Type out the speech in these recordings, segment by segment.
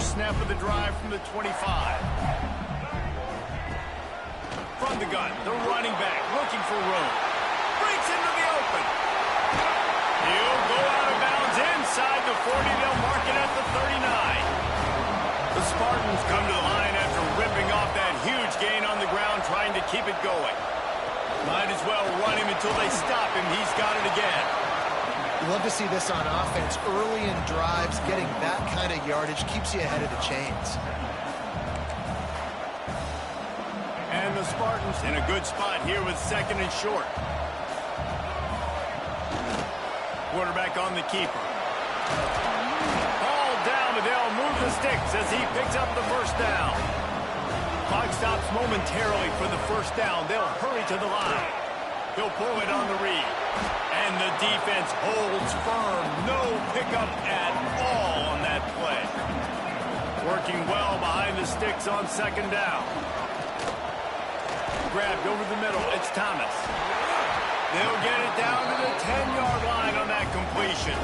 first snap of the drive from the 25. From the gun, the running back looking for room. Breaks into the open. He'll go out of bounds inside the 40. They'll mark it at the 39. The Spartans come to the line after ripping off that huge gain on the ground, trying to keep it going. Might as well run him until they stop him. He's got it again. You love to see this on offense. Early in drives, getting that kind of yardage keeps you ahead of the chains. And the Spartans in a good spot here with second and short. Quarterback on the keeper. Ball down, but they'll move the sticks as he picks up the first down. Clock stops momentarily for the first down. They'll hurry to the line. He'll pull it on the read. And the defense holds firm. No pickup at all on that play. Working well behind the sticks on second down. Grabbed over the middle. It's Thomas. They'll get it down to the 10-yard line on that completion.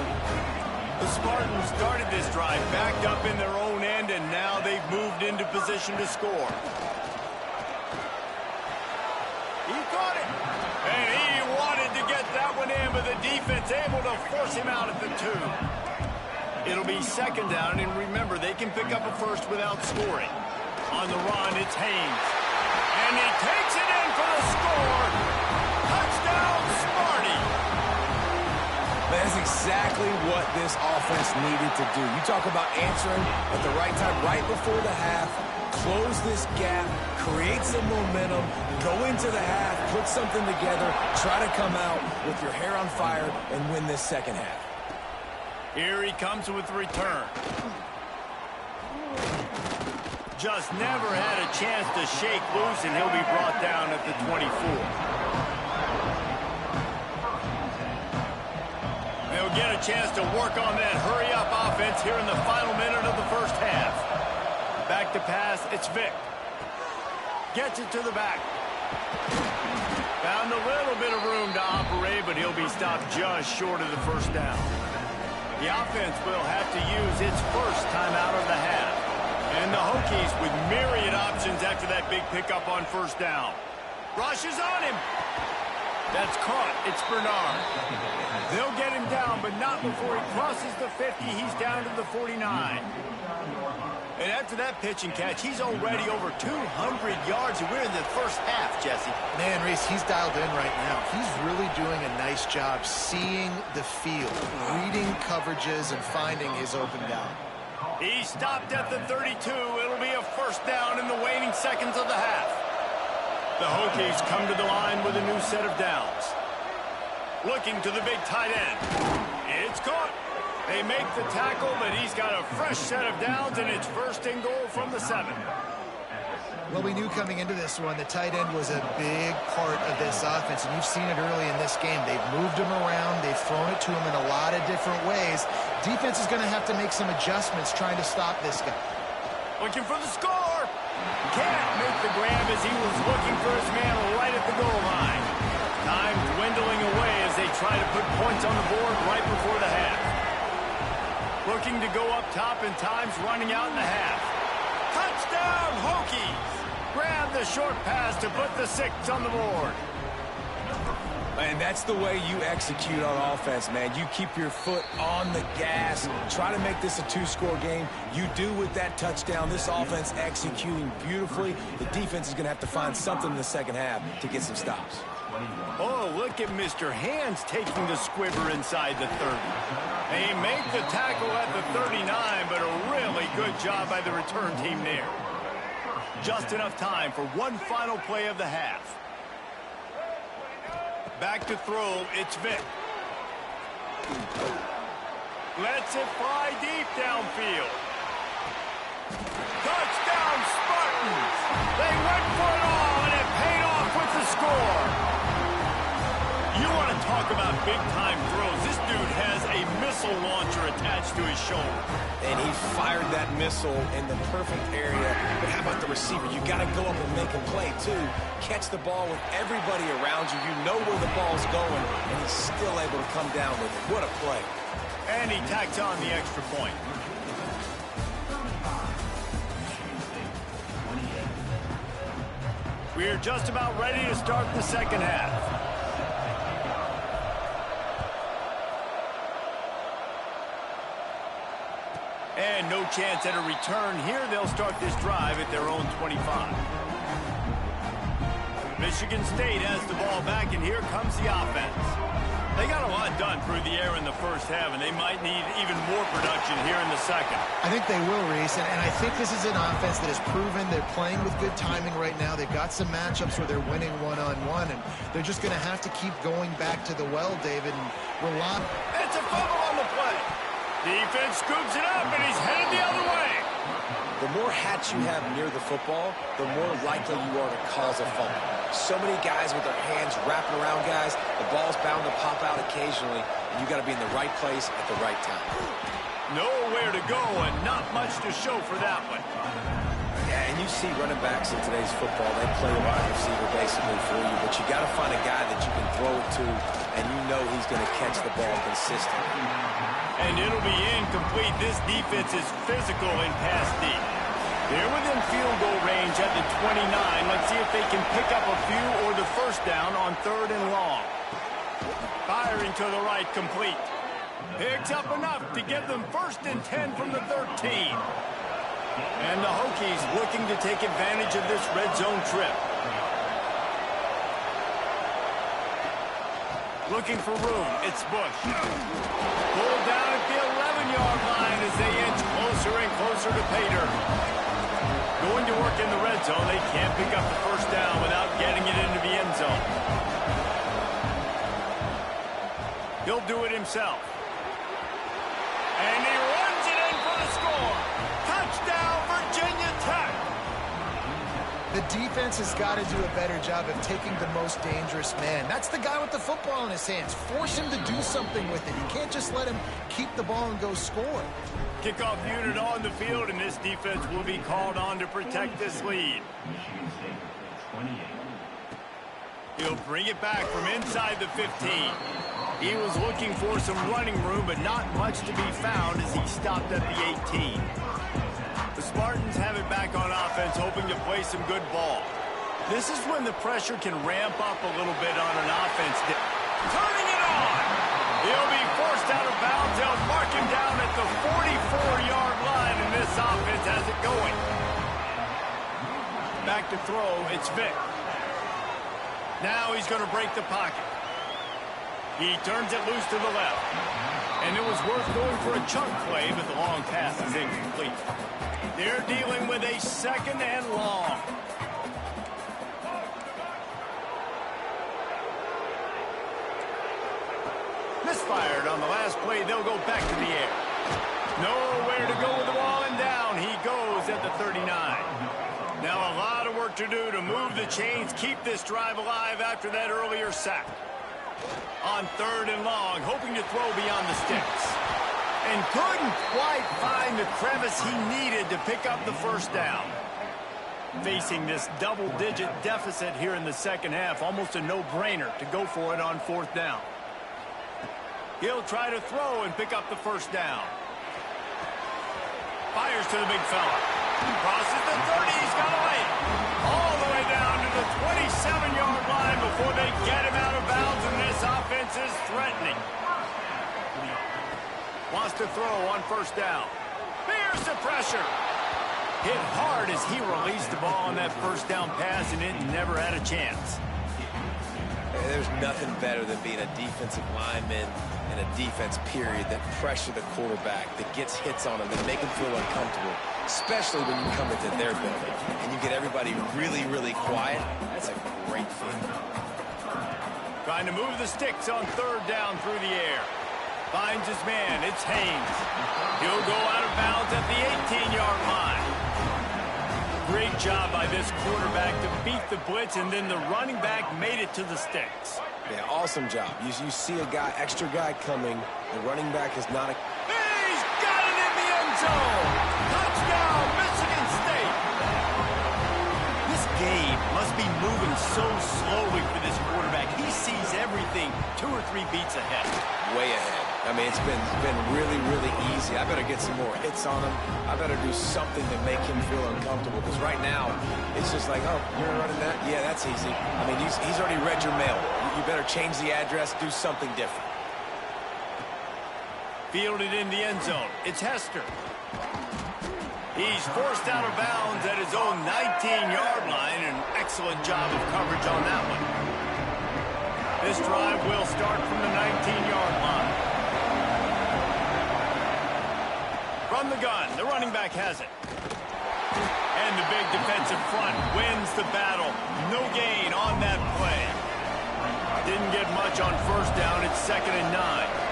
The Spartans started this drive backed up in their own end, and now they've moved into position to score. He caught it. And he wanted to get that one in, but the defense able to force him out at the 2. It'll be second down, and remember, they can pick up a first without scoring. On the run, it's Haynes. And he takes it in for the score. Touchdown, Sparty. That's exactly what this offense needed to do. You talk about answering at the right time, right before the half, close this gap, create some momentum, go into the half, put something together, try to come out with your hair on fire and win this second half. Here he comes with the return. Just never had a chance to shake loose, and he'll be brought down at the 24. They'll get a chance to work on that hurry-up offense here in the final minute of the first half. Back to pass, it's Vick. Gets it to the back. Found a little bit of room to operate, but he'll be stopped just short of the first down. The offense will have to use its first timeout of the half. And the Hokies with myriad options after that big pickup on first down. Rushes on him. That's caught. It's Bernard. They'll get him down, but not before he crosses the 50. He's down to the 49. And after that pitch and catch, he's already over 200 yards, and we're in the first half, Jesse. Man, Reese, he's dialed in right now. He's really doing a nice job seeing the field, reading coverages, and finding his open guy. He stopped at the 32. It'll be a first down in the waning seconds of the half. The Hokies come to the line with a new set of downs. Looking to the big tight end. It's caught. They make the tackle, but he's got a fresh set of downs, and it's first and goal from the 7. Well, we knew coming into this one the tight end was a big part of this offense, and you've seen it early in this game. They've moved him around. They've thrown it to him in a lot of different ways. Defense is going to have to make some adjustments trying to stop this guy. Looking for the score. Can't make the grab as he was looking for his man right at the goal line. Time dwindling away as they try to put points on the board right before the half. Looking to go up top, and time's running out in the half. Touchdown, Hokies! Grab the short pass to put the 6 on the board. And that's the way you execute on offense, man. You keep your foot on the gas. Try to make this a 2-score game. You do with that touchdown. This offense executing beautifully. The defense is going to have to find something in the second half to get some stops. Oh, look at Mr. Hands taking the squibber inside the 30. They make the tackle at the 39, but a really good job by the return team there. Just enough time for one final play of the half. Back to throw, it's Vick. Lets it fly deep downfield. Touchdown, Spartans! They went for it all, and it paid off with the score. You want to talk about big-time throws. This dude has a missile launcher attached to his shoulder. And he fired that missile in the perfect area. But how about the receiver? You got to go up and make a play, too. Catch the ball with everybody around you. You know where the ball's going, and he's still able to come down with it. What a play. And he tacks on the extra point. We're just about ready to start the second half. And no chance at a return here. They'll start this drive at their own 25. Michigan State has the ball back, and here comes the offense. They got a lot done through the air in the first half, and they might need even more production here in the second. I think they will, Reese, and I think this is an offense that has proven they're playing with good timing right now. They've got some matchups where they're winning one-on-one, and they're just going to have to keep going back to the well, David, and rely. It's a fumble on the play. Defense scoops it up, and he's headed the other way. The more hats you have near the football, the more likely you are to cause a fumble. So many guys with their hands wrapping around guys, the ball's bound to pop out occasionally, and you got to be in the right place at the right time. Nowhere to go and not much to show for that one. Yeah, and you see running backs in today's football, they play a wide receiver basically for you, but you got to find a guy that you can throw it to, and you know he's going to catch the ball consistently. And it'll be incomplete. This defense is physical in pass deep. They're within field goal range at the 29. Let's see if they can pick up a few or the first down on 3rd and long. Firing to the right, complete. Picks up enough to give them 1st and 10 from the 13. And the Hokies looking to take advantage of this red zone trip. Looking for room. It's Bush. Pulled down at the 11-yard line as they inch closer and closer to pay dirt. Going to work in the red zone. They can't pick up the first down without getting it into the end zone. He'll do it himself. And he runs it in for the score. Touchdown, Virginia Tech. The defense has got to do a better job of taking the most dangerous man. That's the guy with the football in his hands. Force him to do something with it. You can't just let him keep the ball and go score. Kickoff unit on the field, and this defense will be called on to protect this lead. He'll bring it back from inside the 15. He was looking for some running room, but not much to be found as he stopped at the 18. The Spartans have it back on offense, hoping to play some good ball. This is when the pressure can ramp up a little bit on an offense. Turning it on! He'll be forced out of bounds. They'll mark him down at the 44-yard line, and this offense has it going. Back to throw, it's Vick. Now he's going to break the pocket. He turns it loose to the left. And it was worth going for a chunk play, but the long pass is incomplete. They're dealing with a 2nd and long. Misfired on the last play. They'll go back to the air. Nowhere to go with the ball, and down he goes at the 39. Now a lot of work to do to move the chains, keep this drive alive after that earlier sack. On 3rd and long, hoping to throw beyond the sticks. And couldn't quite find the crevice he needed to pick up the first down. Facing this double-digit deficit here in the second half, almost a no-brainer to go for it on 4th down. He'll try to throw and pick up the first down. Fires to the big fella. Crosses the 30, he's got to wait. All the way down to the 27-yard line before they get him out of bounds, and this offense is threatening. Wants to throw on 1st down. Here's the pressure. Hit hard as he released the ball on that 1st down pass, and it never had a chance. There's nothing better than being a defensive lineman in a defense period that pressure the quarterback, that gets hits on him, that make him feel uncomfortable, especially when you come into their building and you get everybody really, really quiet. That's a great feeling. Trying to move the sticks on 3rd down through the air. Finds his man. It's Haynes. He'll go out of bounds at the 18-yard line. Great job by this quarterback to beat the blitz, and then the running back made it to the sticks. Yeah, awesome job. You see a guy, extra guy coming. The running back is not a... He's got it in the end zone. Touchdown, Michigan State. This game must be moving so slowly for this quarterback. He sees everything 2 or 3 beats ahead. Way ahead. I mean, it's been really, really easy. I better get some more hits on him. I better do something to make him feel uncomfortable. Because right now, it's just like, oh, you're running that? Yeah, that's easy. I mean, he's already read your mail. You better change the address, do something different. Fielded in the end zone. It's Hester. He's forced out of bounds at his own 19-yard line. An excellent job of coverage on that one. This drive will start from the 19-yard line. From the gun, the running back has it. And the big defensive front wins the battle. No gain on that play. Didn't get much on first down. It's 2nd and 9.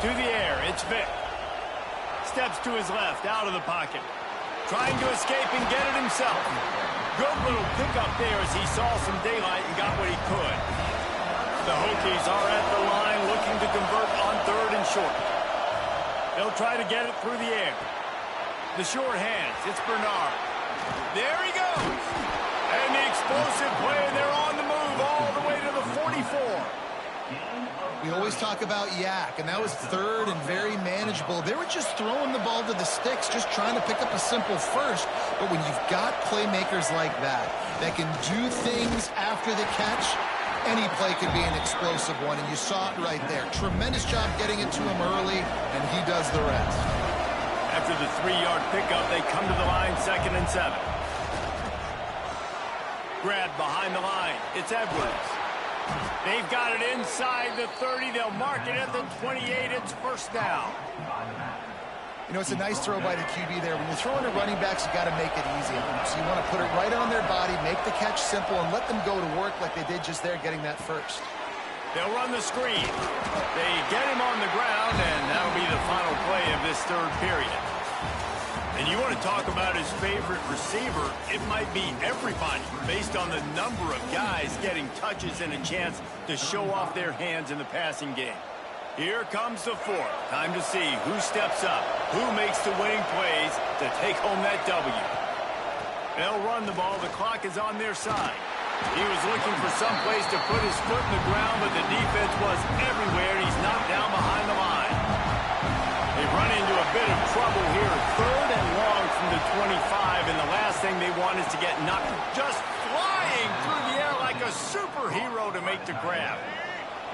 To the air, it's Vick. Steps to his left, out of the pocket. Trying to escape and get it himself. Good little pickup there as he saw some daylight and got what he could. The Hokies are at the line looking to convert on 3rd and short. They'll try to get it through the air. The short hands, it's Bernard. There he goes. And the explosive play, and they're on the move all the way to the 44. We always talk about Yak, and that was 3rd and very manageable. They were just throwing the ball to the sticks, just trying to pick up a simple first. But when you've got playmakers like that can do things after the catch, any play could be an explosive one, and you saw it right there. Tremendous job getting it to him early, and he does the rest. After the 3-yard pickup, they come to the line, 2nd and 7. Grab behind the line. It's Edwards. They've got it inside the 30. They'll mark it at the 28. It's 1st down. You know, it's a nice throw by the QB there. When you're throwing to running backs, you got to make it easy. So you want to put it right on their body, make the catch simple, and let them go to work like they did just there, getting that first. They'll run the screen. They get him on the ground, and that'll be the final play of this 3rd period. And you want to talk about his favorite receiver, it might be everybody based on the number of guys getting touches and a chance to show off their hands in the passing game. Here comes the 4th. Time to see who steps up, who makes the winning plays to take home that W. They'll run the ball. The clock is on their side. He was looking for some place to put his foot in the ground, but the defense was everywhere. He's knocked down behind the line. They've run into a bit of trouble here. 3rd and long from the 25, and the last thing they want is to get knocked just flying through the air like a superhero to make the grab.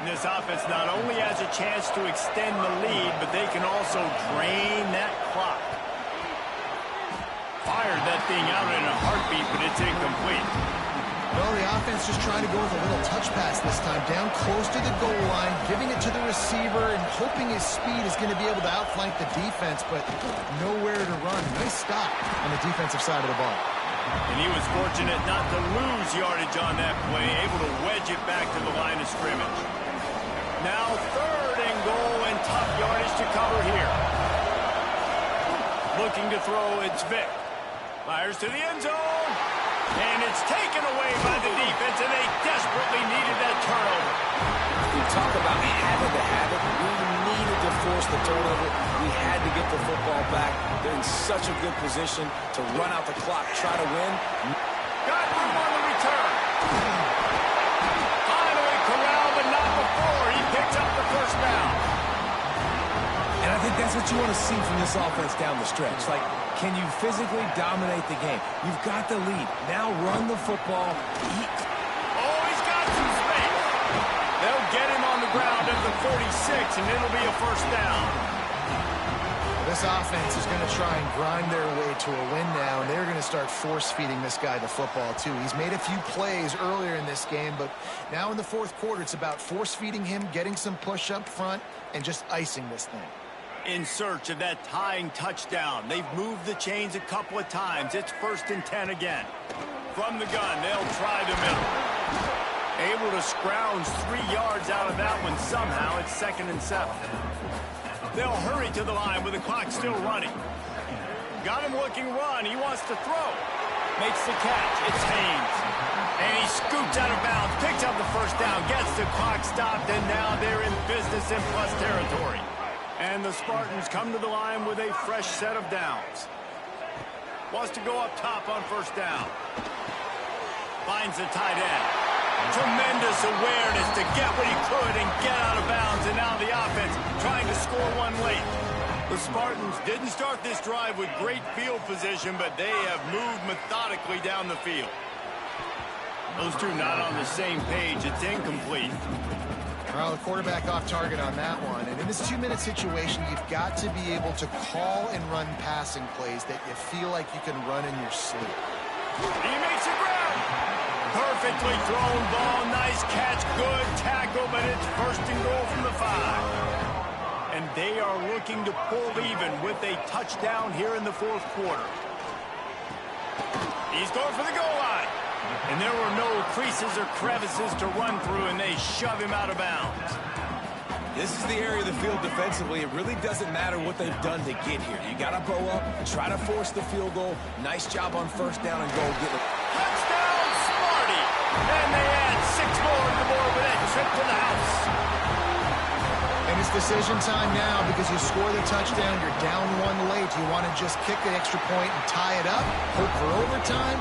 And this offense not only has a chance to extend the lead, but they can also drain that clock. Fired that thing out in a heartbeat, but it's incomplete. Well, the offense just trying to go with a little touch pass this time, down close to the goal line, giving it to the receiver and hoping his speed is going to be able to outflank the defense, but nowhere to run. Nice stop on the defensive side of the ball. And he was fortunate not to lose yardage on that play, able to wedge it back to the line of scrimmage. Now 3rd and goal, and tough yardage to cover here. Looking to throw, it's Vick. Fires to the end zone. And it's taken away by the defense, and they desperately needed that turnover. You talk about having to have it. We needed to force the turnover. We had to get the football back. They're in such a good position to run out the clock, try to win. Got room on the return. Finally corralled, but not before. He picks up the 1st down. And I think that's what you want to see from this offense down the stretch. Like, can you physically dominate the game? You've got the lead. Now run the football. Oh, he's got some space. They'll get him on the ground at the 46, and it'll be a 1st down. This offense is going to try and grind their way to a win now, and they're going to start force-feeding this guy the football, too. He's made a few plays earlier in this game, but now in the 4th quarter, it's about force-feeding him, getting some push up front, and just icing this thing. In search of that tying touchdown. They've moved the chains a couple of times. It's 1st and 10 again. From the gun, they'll try the middle. Able to scrounge 3 yards out of that one somehow. It's 2nd and 7. They'll hurry to the line with the clock still running. Got him looking run. He wants to throw. Makes the catch. It's Haynes. And he scoots out of bounds, picks up the 1st down, gets the clock stopped, and now they're in business in plus territory. And the Spartans come to the line with a fresh set of downs. Wants to go up top on 1st down. Finds the tight end. Tremendous awareness to get what he could and get out of bounds. And now the offense trying to score one late. The Spartans didn't start this drive with great field position, but they have moved methodically down the field. Those two not on the same page. It's incomplete. Well, the quarterback off target on that one. And in this 2-minute situation, you've got to be able to call and run passing plays that you feel like you can run in your sleep. He makes it grab. Perfectly thrown ball. Nice catch. Good tackle, but it's first and goal from the 5. And they are looking to pull even with a touchdown here in the fourth quarter. He's going for the goal line. And there were no creases or crevices to run through, and they shove him out of bounds. This is the area of the field defensively. It really doesn't matter what they've done to get here. You got to bow up, try to force the field goal. Nice job on first down and goal. Get it. Touchdown, Sparty! And they add 6 more to the board with that trip to the house. And it's decision time now because you score the touchdown, you're down 1 late. Do you want to just kick the extra point and tie it up, hope for overtime?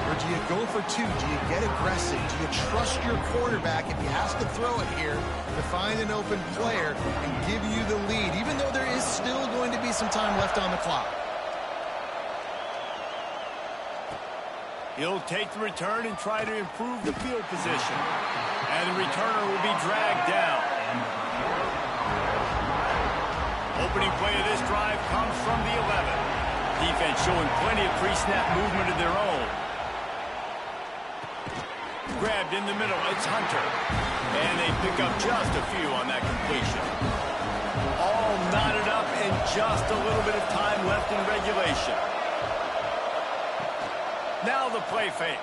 Or do you go for 2? Do you get aggressive? Do you trust your quarterback if he has to throw it here to find an open player and give you the lead, even though there is still going to be some time left on the clock? He'll take the return and try to improve the field position. And the returner will be dragged down. Opening play of this drive comes from the 11. Defense showing plenty of pre-snap movement of their own. Grabbed in the middle, it's Hunter. And they pick up just a few on that completion. All knotted up and just a little bit of time left in regulation. Now the play fake.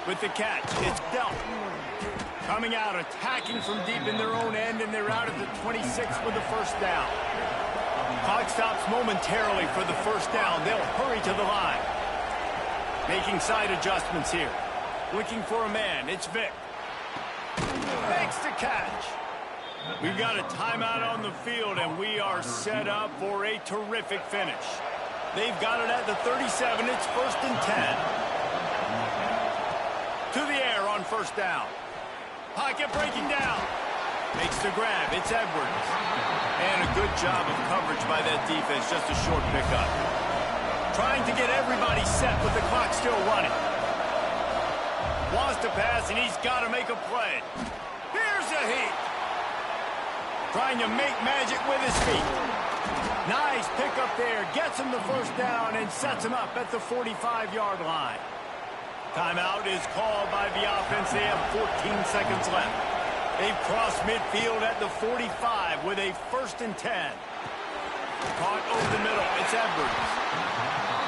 With the catch, it's Delp. Coming out, attacking from deep in their own end, and they're out at the 26 with the first down. Clock stops momentarily for the first down. They'll hurry to the line. Making side adjustments here. Looking for a man. It's Vic. Makes the catch. We've got a timeout on the field, and we are set up for a terrific finish. They've got it at the 37. It's 1st and 10. To the air on first down. Pocket breaking down. Makes the grab. It's Edwards. And a good job of coverage by that defense. Just a short pickup. Trying to get everybody set with the clock still running. Wants to pass, and he's got to make a play. Here's a heat. Trying to make magic with his feet. Nice pickup there. Gets him the first down and sets him up at the 45-yard line. Timeout is called by the offense. They have 14 seconds left. They've crossed midfield at the 45 with a 1st and 10. Caught over the middle. It's Edwards.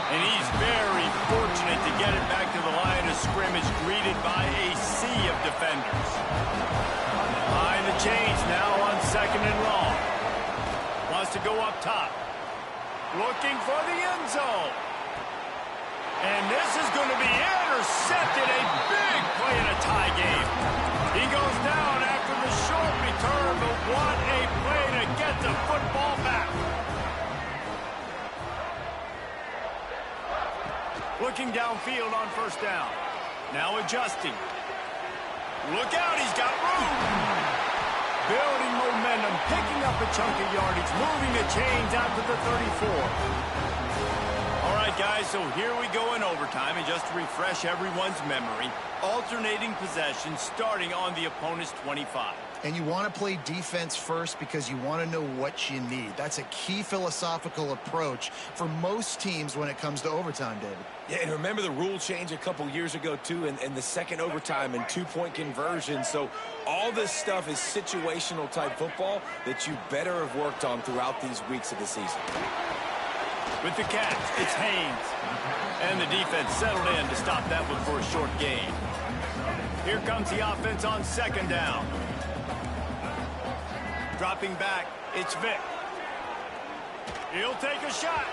And he's very fortunate to get it back to the line of scrimmage, greeted by a sea of defenders. Behind the chains now on 2nd and long. Wants to go up top. Looking for the end zone. And this is going to be intercepted. A big play in a tie game. He goes down after the short return, but what a play to get the football back. Looking downfield on first down. Now adjusting. Look out, he's got room. Building momentum, picking up a chunk of yardage, moving the chains out to the 34. All right, guys, so here we go in overtime, and just to refresh everyone's memory, alternating possession starting on the opponent's 25. And you want to play defense first because you want to know what you need. That's a key philosophical approach for most teams when it comes to overtime, David. Yeah, and remember the rule change a couple years ago, too, and the second overtime and 2-point conversion. So all this stuff is situational type football that you better have worked on throughout these weeks of the season. With the catch, it's Haynes. And the defense settled in to stop that one for a short gain. Here comes the offense on 2nd down. Dropping back, it's Vic. He'll take a shot.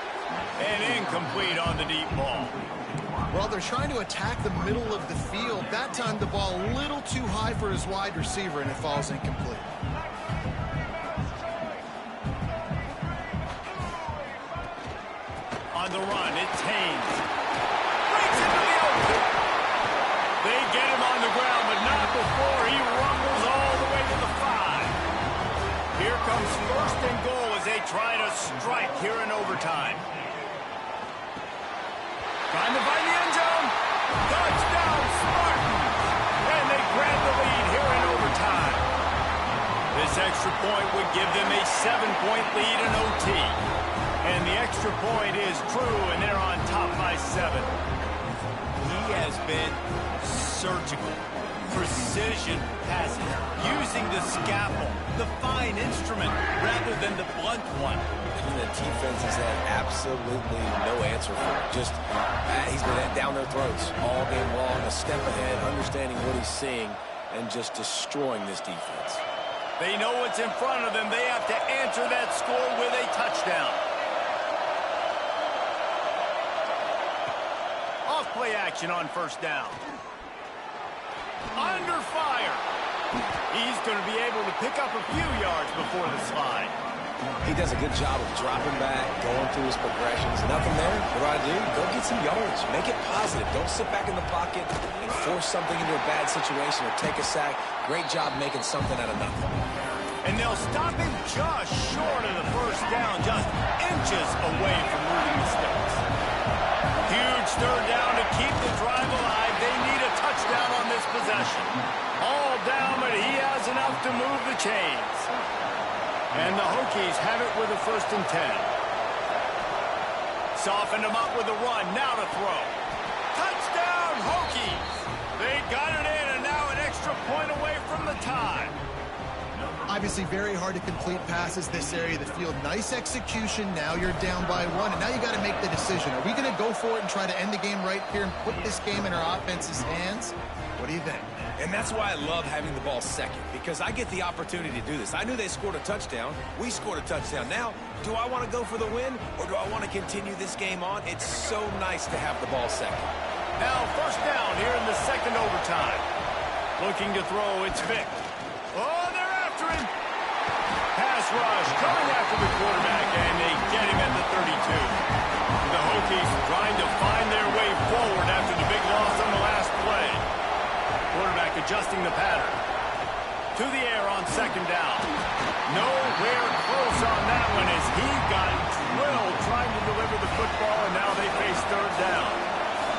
And incomplete on the deep ball. Well, they're trying to attack the middle of the field. That time the ball a little too high for his wide receiver, and it falls incomplete. On the run, it's Haynes. Breaks into the open. They get becomes first and goal as they try to strike here in overtime. Trying to find the end zone. Touchdown, Spartans! And they grab the lead here in overtime. This extra point would give them a 7-point lead in OT. And the extra point is true, and they're on top by 7. He has been surgical. Precision passing, using the scalpel, the fine instrument, rather than the blunt one. And the defense has had absolutely no answer for it. Just, he's been down their throats all game long, a step ahead, understanding what he's seeing, and just destroying this defense. They know what's in front of them. They have to answer that score with a touchdown. Off-play action on first down. Under fire. He's going to be able to pick up a few yards before the slide. He does a good job of dropping back, going through his progressions. Nothing there. What do? Go get some yards. Make it positive. Don't sit back in the pocket and force something into a bad situation or take a sack. Great job making something out of nothing. And they'll stop him just short of the first down, just inches away from moving the sticks. Huge third down to keep the drive alive. They need a touchdown on this possession. All down, but he has enough to move the chains. And the Hokies have it with a 1st and 10. Softened him up with a run. Now to throw. Touchdown, Hokies! They got it in, and now an extra point away from the tie. Obviously very hard to complete passes this area of the field. Nice execution. Now you're down by 1, and now you got to make the decision. Are we going to go for it and try to end the game right here and put this game in our offense's hands? What do you think? And that's why I love having the ball second, because I get the opportunity to do this. I knew they scored a touchdown. We scored a touchdown. Now, do I want to go for the win, or do I want to continue this game on? It's so nice to have the ball second. Now, first down here in the second overtime. Looking to throw, it's Vick. Oh, they're after him. Pass rush coming after the quarterback, and they get him at the 32. The Hokies trying to find their way forward after the big loss on the last play. Quarterback adjusting the pattern. To the air on second down. Nowhere close on that one as he got drilled trying to deliver the football, and now they face third down.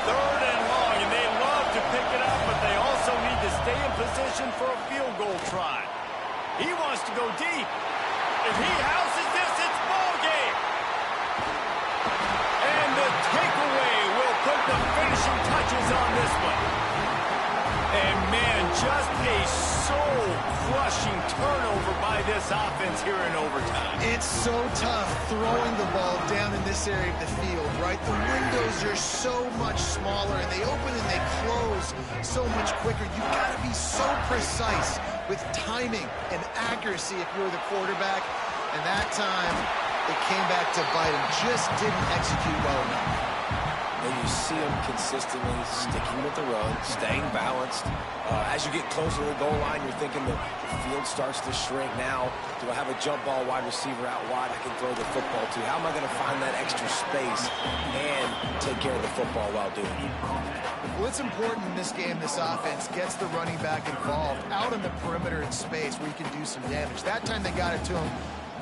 Third and long, and they love to pick it up, but they also need to stay in position for a field goal try. He wants to go deep. If he houses this, it's ball game. And the takeaway will put the finishing touches on this one. And, man, just a soul-crushing turnover by this offense here in overtime. It's so tough throwing the ball down in this area of the field, right? The windows are so much smaller, and they open and they close so much quicker. You've got to be so precise with timing and accuracy if you're the quarterback. And that time, it came back to bite him. Just didn't execute well enough. And you see him consistently sticking with the run, staying balanced. As you get closer to the goal line, you're thinking the field starts to shrink. Now, do I have a jump ball wide receiver out wide I can throw the football to? How am I going to find that extra space and take care of the football while doing it? Well, it's important in this game, this offense gets the running back involved out on the perimeter in space where you can do some damage. That time they got it to him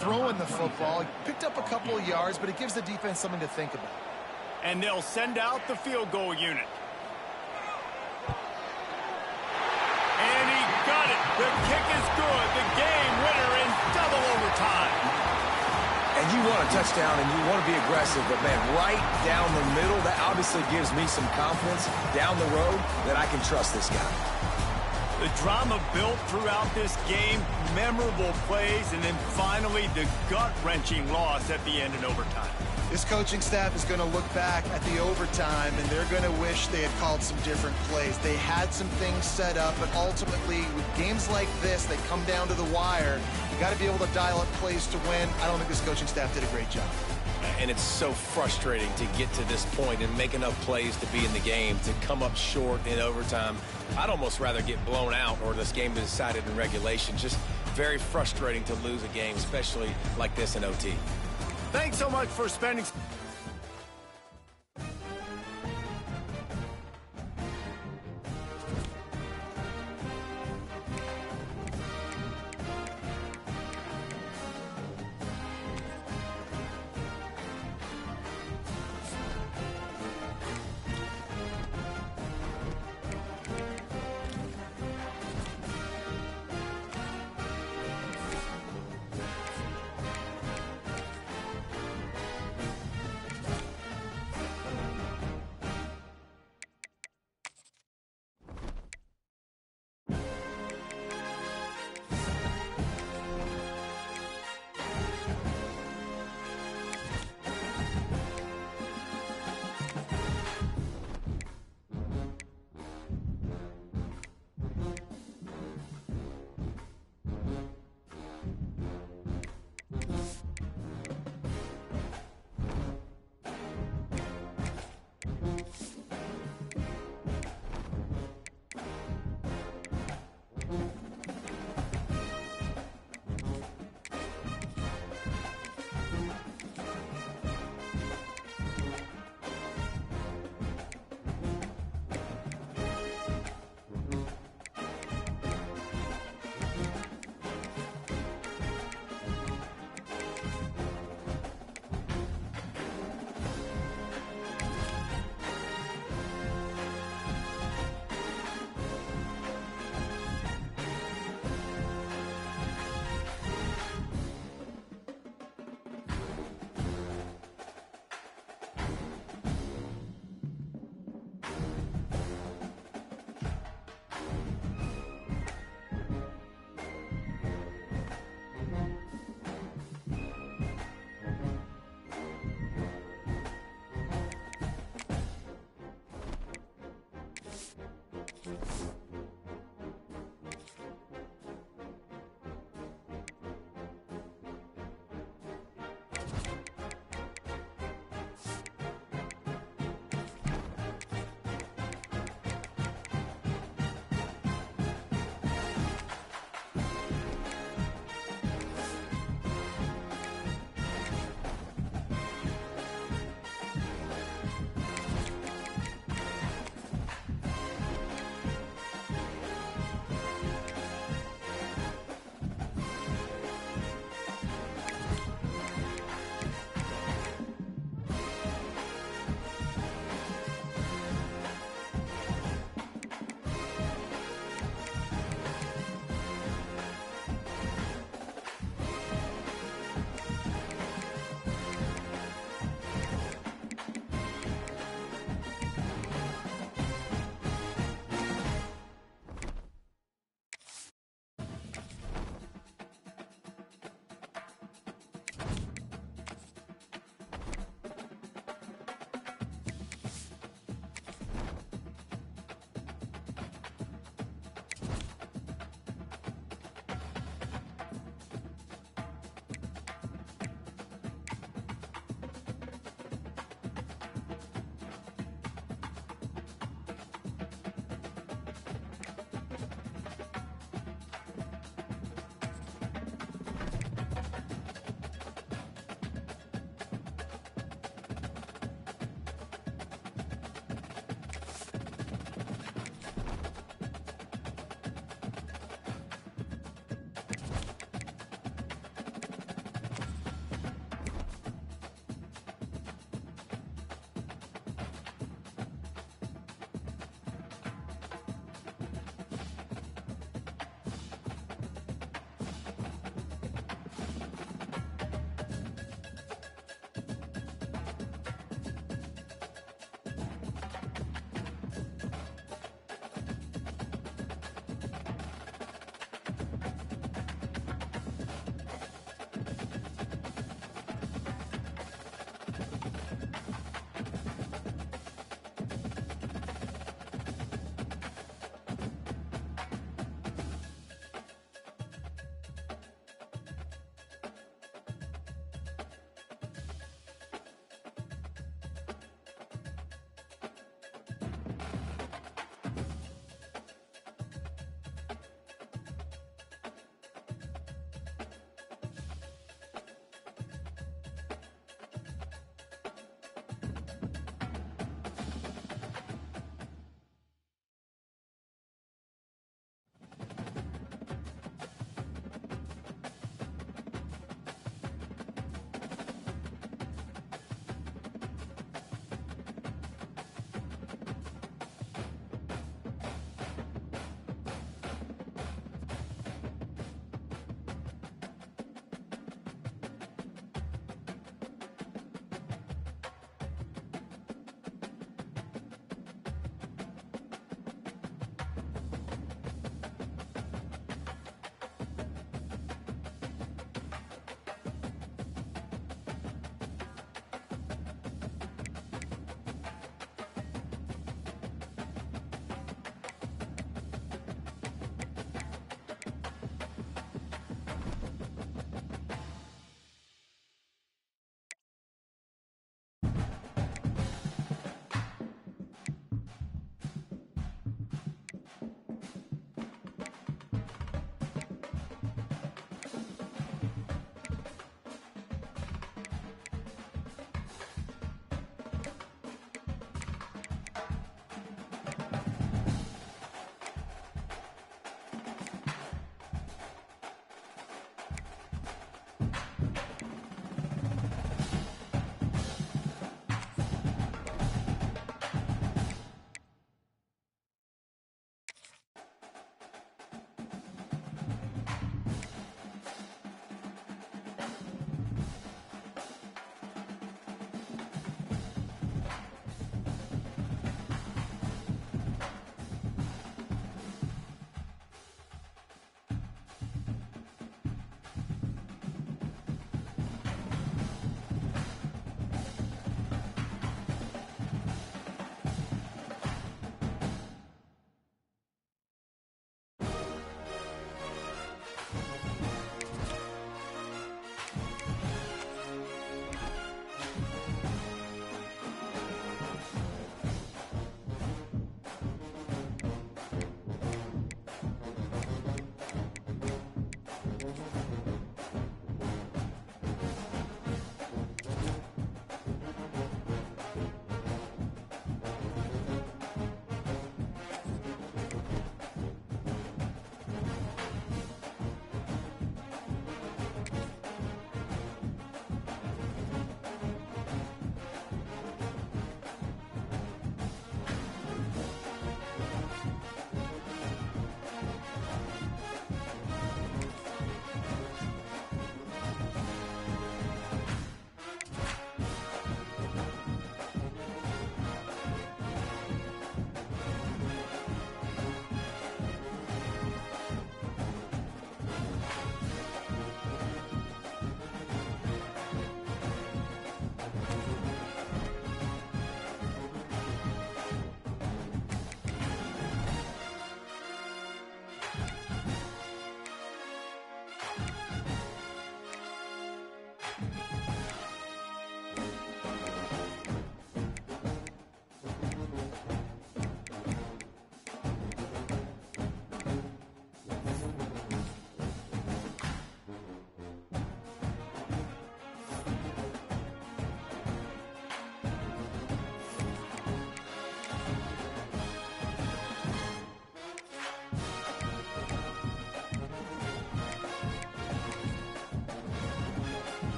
throwing the football. He picked up a couple of yards, but it gives the defense something to think about. And they'll send out the field goal unit. And he got it. The kick is good. The game winner in double overtime. And you want a touchdown and you want to be aggressive, but, man, right down the middle, that obviously gives me some confidence down the road that I can trust this guy. The drama built throughout this game, memorable plays, and then finally the gut-wrenching loss at the end in overtime. This coaching staff is going to look back at the overtime, and they're going to wish they had called some different plays. They had some things set up, but ultimately, with games like this, they come down to the wire. You got to be able to dial up plays to win. I don't think this coaching staff did a great job. And it's so frustrating to get to this point and make enough plays to be in the game, to come up short in overtime. I'd almost rather get blown out or this game is decided in regulation. Just very frustrating to lose a game, especially like this in OT. Thanks so much for spending...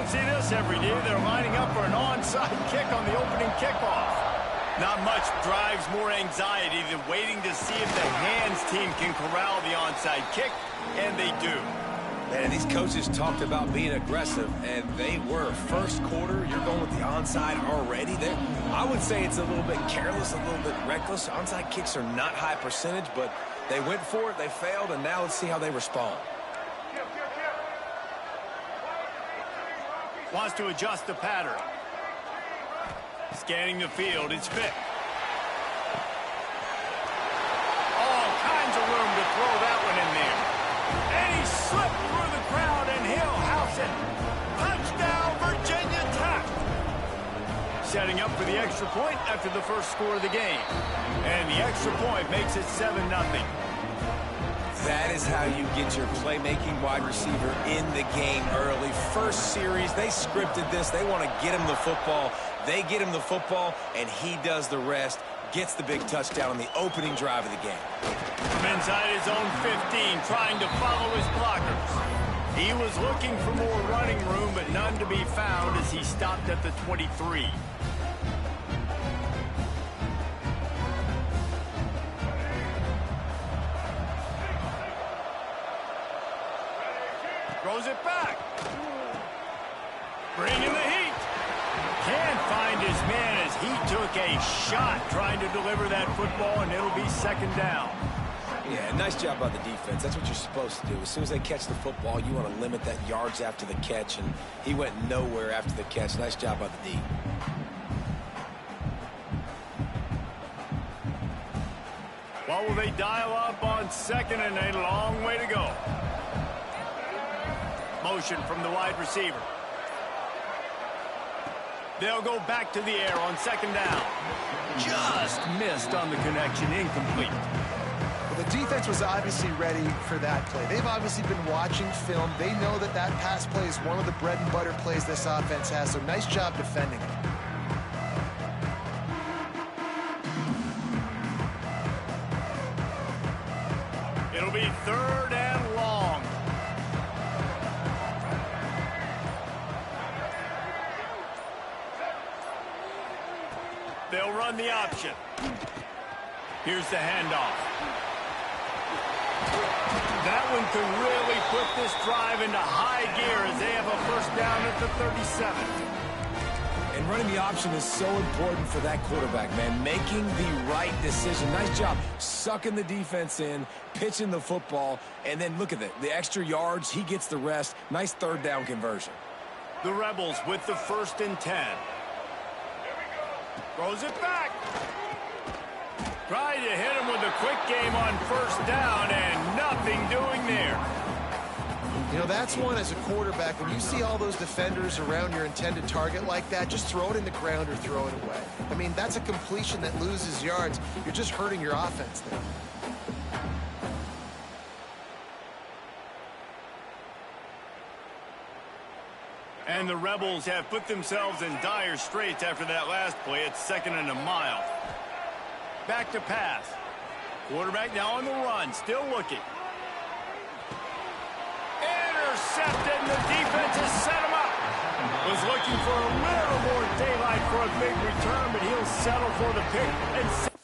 See this every day. They're lining up for an onside kick on the opening kickoff. Not much drives more anxiety than waiting to see if the hands team can corral the onside kick, and they do. Man, these coaches talked about being aggressive, and they were. First quarter, you're going with the onside already. I would say it's a little bit careless, a little bit reckless. Onside kicks are not high percentage, but they went for it, they failed, and now let's see how they respond. Wants to adjust the pattern. Scanning the field, it's Vick. All kinds of room to throw that one in there. And he slipped through the crowd, and he'll house it. Touchdown, Virginia Tech. Setting up for the extra point after the first score of the game. And the extra point makes it 7-0. That is how you get your playmaking wide receiver in the game early. First series, they scripted this. They want to get him the football. They get him the football, and he does the rest. Gets the big touchdown on the opening drive of the game. From inside his own 15, trying to follow his blockers. He was looking for more running room, but none to be found as he stopped at the 23. Throws it back. Bringing the heat. Can't find his man as he took a shot trying to deliver that football, and it'll be second down. Yeah, nice job by the defense. That's what you're supposed to do. As soon as they catch the football, you want to limit that yards after the catch, and he went nowhere after the catch. Nice job by the D. Well, will they dial up on second and a long way to go? Motion from the wide receiver. They'll go back to the air on second down. Just missed on the connection, incomplete. Well, the defense was obviously ready for that play. They've obviously been watching film. They know that that pass play is one of the bread and butter plays this offense has, so nice job defending it. It'll be third and long. They'll run the option. Here's the handoff. That one could really put this drive into high gear as they have a first down at the 37. And running the option is so important for that quarterback, man. Making the right decision. Nice job sucking the defense in, pitching the football, and then look at it. The extra yards, he gets the rest. Nice third down conversion. The Rebels with the 1st and 10. Throws it back. Tried to hit him with a quick game on first down, and nothing doing there. You know, that's one as a quarterback. When you see all those defenders around your intended target like that, just throw it in the ground or throw it away. I mean, that's a completion that loses yards. You're just hurting your offense there. And the Rebels have put themselves in dire straits after that last play. It's second and a mile. Back to pass. Quarterback now on the run, still looking. Intercepted, and the defense has set him up. Was looking for a little more daylight for a big return, but he'll settle for the pick and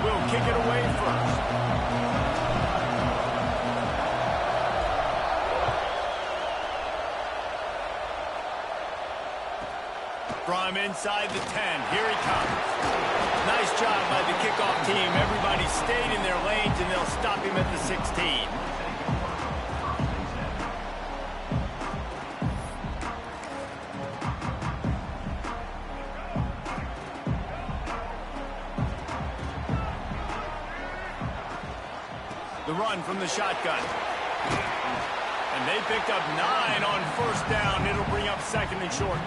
will kick it away first. From inside the 10, here he comes. Nice job by the kickoff team. Everybody stayed in their lanes, and they'll stop him at the 16. The run from the shotgun. And they picked up 9 on first down. It'll bring up second and short.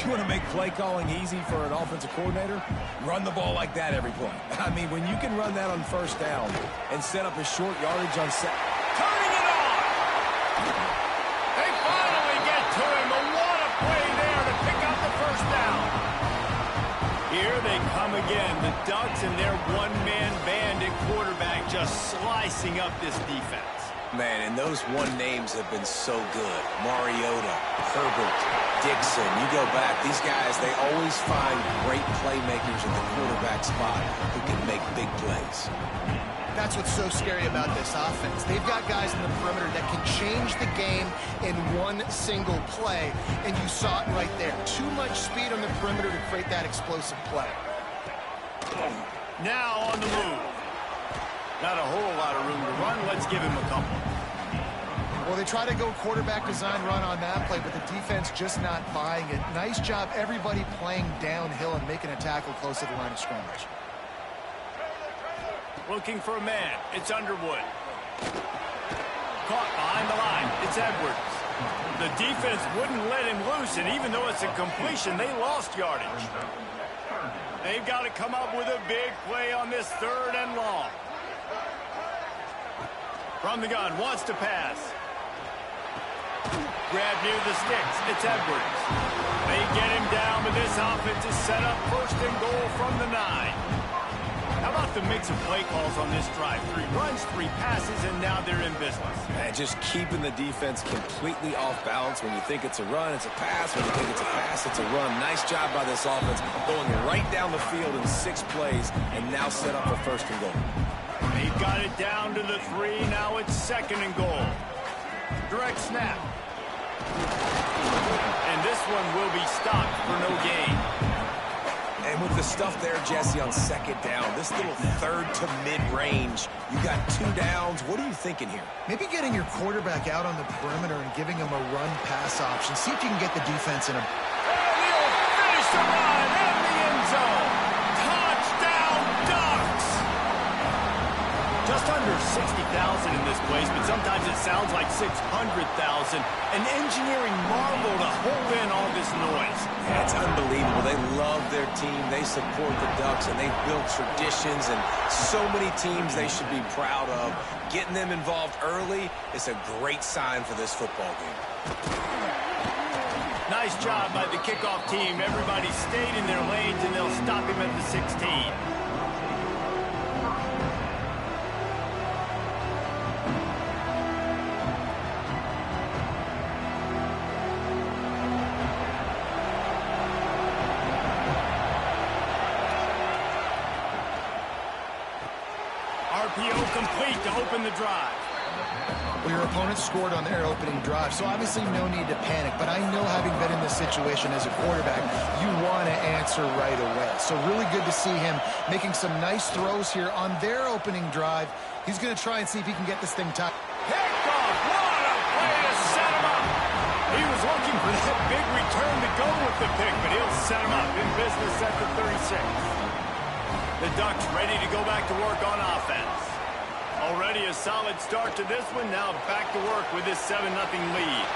You want to make play calling easy for an offensive coordinator? Run the ball like that every play. I mean, when you can run that on first down and set up a short yardage on set. Turning it on! They finally get to him, but what a play there to pick up the first down. Here they come again, the Ducks and their one-man band at quarterback just slicing up this defense. Man, and those one names have been so good. Mariota, Herbert, Dixon. You go back, these guys, they always find great playmakers at the quarterback spot who can make big plays. That's what's so scary about this offense. They've got guys in the perimeter that can change the game in one single play, and you saw it right there. Too much speed on the perimeter to create that explosive play. Now on the move. Not a whole lot of room to run. Let's give him a couple. Well, they try to go quarterback design run on that play, but the defense just not buying it. Nice job, everybody playing downhill and making a tackle close to the line of scrimmage. Looking for a man. It's Underwood. Caught behind the line. It's Edwards. The defense wouldn't let him loose, and even though it's a completion, they lost yardage. They've got to come up with a big play on this 3rd and long. From the gun, wants to pass. Grab near the sticks. It's Edwards. They get him down, but this offense is set up 1st and goal from the 9. How about the mix of play calls on this drive? 3 runs, 3 passes, and now they're in business. Man, just keeping the defense completely off balance. When you think it's a run, it's a pass. When you think it's a pass, it's a run. Nice job by this offense, going right down the field in 6 plays, and now set up for 1st and goal. They've got it down to the 3. Now it's 2nd and goal. Direct snap. And this one will be stopped for no gain. And with the stuff there, Jesse, on 2nd down, this little 3rd to mid-range, you got 2 downs. What are you thinking here? Maybe getting your quarterback out on the perimeter and giving him a run-pass option. See if you can get the defense in a... And he'll finish the run in the end zone. Touchdown, Ducks! Just under 60,000 in this place, but sometimes it sounds like 600,000. An engineering marvel to hold in all this noise. Yeah, it's unbelievable. They love their team. They support the Ducks, and they've built traditions and so many teams they should be proud of. Getting them involved early is a great sign for this football game. Nice job by the kickoff team. Everybody stayed in their lanes, and they'll stop him at the 16. RPO complete to open the drive. Well, your opponent scored on their opening drive, so obviously no need to panic. But I know, having been in this situation as a quarterback, you want to answer right away. So really good to see him making some nice throws here on their opening drive. He's going to try and see if he can get this thing tied. Picked off. What a play to set him up. He was looking for that big return to go with the pick, but he'll set him up in business at the 36. The Ducks ready to go back to work on offense. Already a solid start to this one. Now back to work with this 7-0 lead.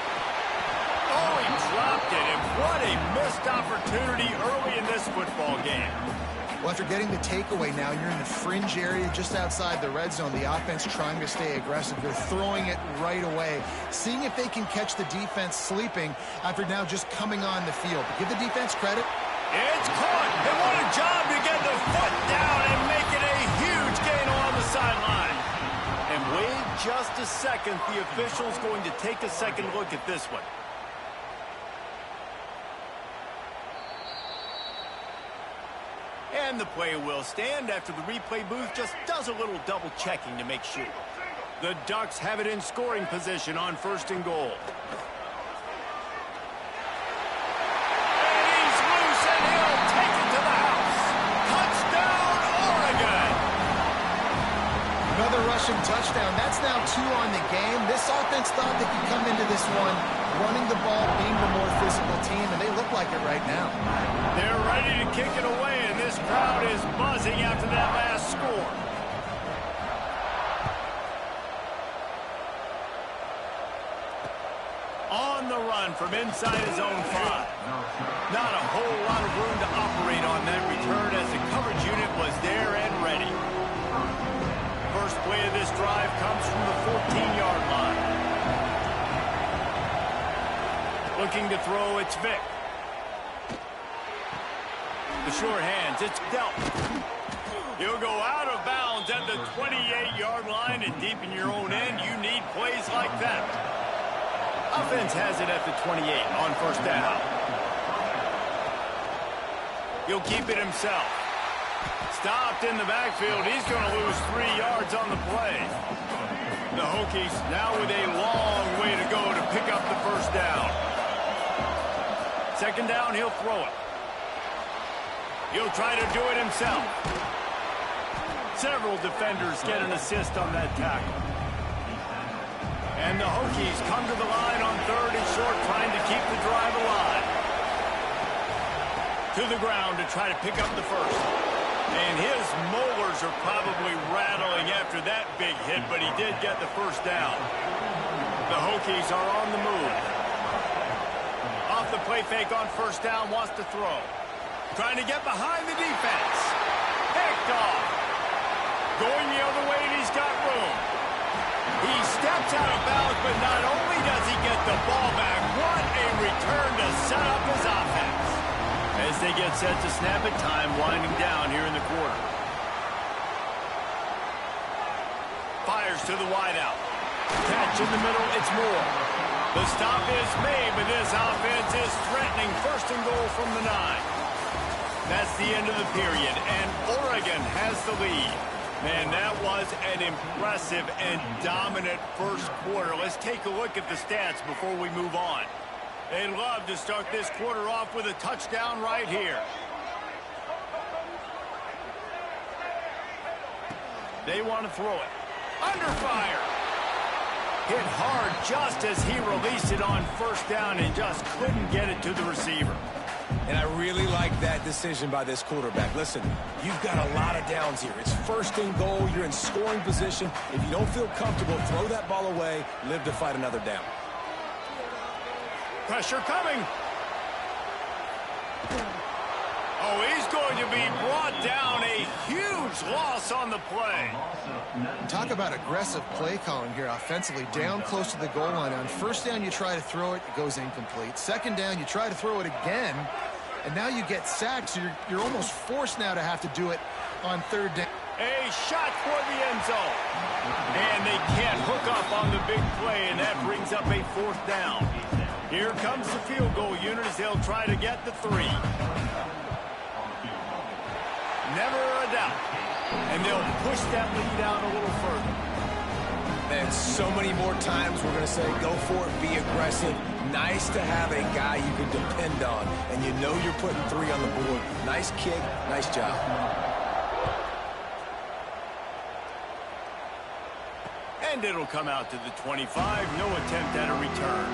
Oh, he dropped it, and what a missed opportunity early in this football game. Well, after getting the takeaway, now you're in the fringe area just outside the red zone. The offense trying to stay aggressive. They're throwing it right away, seeing if they can catch the defense sleeping after now just coming on the field. But give the defense credit. It's caught, and what a job to get the foot down and make it a huge gain along the sideline. And wait just a second, the official's going to take a second look at this one. And the play will stand after the replay booth just does a little double checking to make sure. The Ducks have it in scoring position on 1st and goal. Another rushing touchdown. That's now 2 on the game. This offense thought they could come into this one running the ball, being the more physical team, and they look like it right now. They're ready to kick it away, and this crowd is buzzing after that last score. On the run from inside his own 5. Not a whole lot of room to operate on that return as the coverage unit was there and ready. First play of this drive comes from the 14-yard line. Looking to throw, it's Vick. The short hands, it's dealt. You'll go out of bounds at the 28-yard line, and deep in your own end, you need plays like that. Offense has it at the 28 on first down. He'll keep it himself. Stopped in the backfield. He's going to lose 3 yards on the play. The Hokies now with a long way to go to pick up the first down. Second down, he'll throw it. He'll try to do it himself. Several defenders get an assist on that tackle. And the Hokies come to the line on 3rd and short, trying to keep the drive alive. To the ground to try to pick up the first. And his molars are probably rattling after that big hit, but he did get the first down. The Hokies are on the move. Off the play fake on first down, wants to throw. Trying to get behind the defense. Picked off. Going the other way, and he's got room. He steps out of bounds, but not only does he get the ball back, what a return to set up his offense. As they get set to snap it, time winding down here in the quarter. Fires to the wideout. Catch in the middle, it's Moore. The stop is made, but this offense is threatening first and goal from the 9. That's the end of the period, and Oregon has the lead. Man, that was an impressive and dominant first quarter. Let's take a look at the stats before we move on. They'd love to start this quarter off with a touchdown right here. They want to throw it. Under fire. Hit hard just as he released it on first down and just couldn't get it to the receiver. And I really like that decision by this quarterback. Listen, you've got a lot of downs here. It's first and goal. You're in scoring position. If you don't feel comfortable, throw that ball away. Live to fight another down. Pressure coming. Oh, he's going to be brought down. A huge loss on the play. Talk about aggressive play calling here offensively. Down close to the goal line. On first down, you try to throw it. It goes incomplete. Second down, you try to throw it again. And now you get sacked, so you're almost forced now to have to do it on third down. A shot for the end zone. And they can't hook up on the big play, and that brings up a fourth down. Here comes the field goal unit as they'll try to get the 3. Never a doubt. And they'll push that lead out a little further. And so many more times we're going to say, go for it, be aggressive. Nice to have a guy you can depend on, and you know you're putting 3 on the board. Nice kick, nice job. And it'll come out to the 25. No attempt at a return.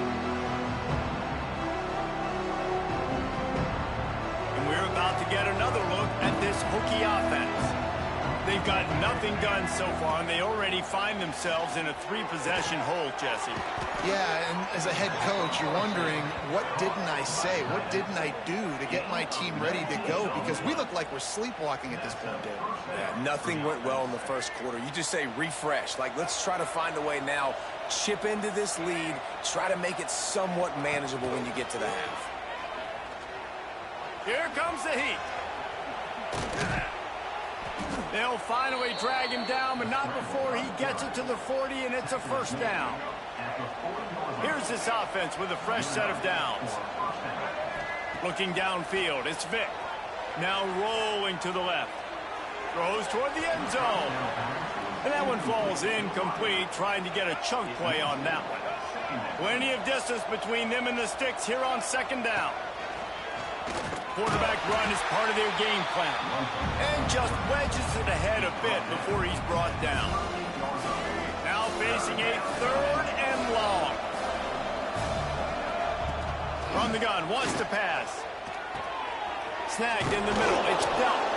And we're about to get another look at this Hokie offense. They've got nothing done so far, and they already find themselves in a 3-possession hole, Jesse. Yeah, and as a head coach, you're wondering, what didn't I say? What didn't I do to get my team ready to go? Because we look like we're sleepwalking at this point, Dave. Yeah, nothing went well in the first quarter. You just say refresh. Like, let's try to find a way now. Chip into this lead. Try to make it somewhat manageable when you get to the half. Here comes the heat. They'll finally drag him down, but not before he gets it to the 40, and it's a first down. Here's this offense with a fresh set of downs. Looking downfield, it's Vick. Now rolling to the left. Throws toward the end zone. And that one falls incomplete, trying to get a chunk play on that one. Plenty of distance between them and the sticks here on second down. Quarterback run is part of their game plan. And just wedges it ahead a bit before he's brought down. Now facing a 3rd and long. From the gun, wants to pass. Snagged in the middle, it's dealt.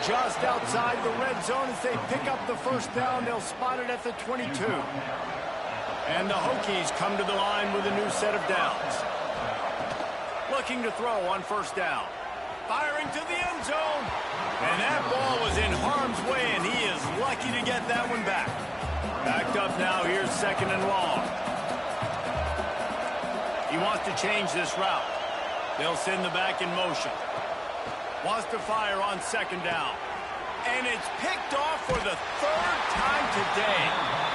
Just outside the red zone as they pick up the first down. They'll spot it at the 22. And the Hokies come to the line with a new set of downs. looking to throw on first down. Firing to the end zone. And that ball was in harm's way, and he is lucky to get that one back. Backed up now. Here's second and long. He wants to change this route. They'll send the back in motion. Wants to fire on second down. And it's picked off for the third time today.